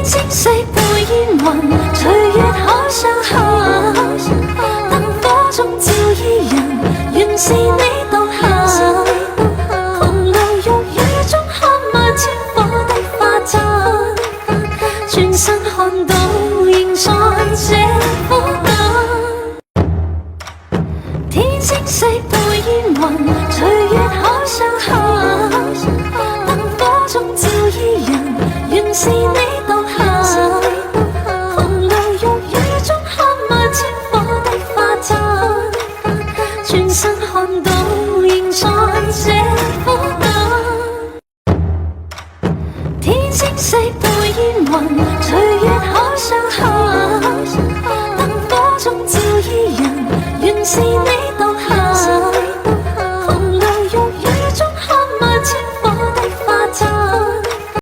天星色背煙雲，隨月海上行。燈火中照伊人，原是你獨行。窮流玉雨中看萬千火的花燈，轉身看到仍在這苦等。天星色背煙雲，隨月海上行。燈火中照伊人，原是你獨行。窮流玉雨中看萬千火的花燈，轉身看到仍在這苦等。天星色背煙雲，隨月海上行。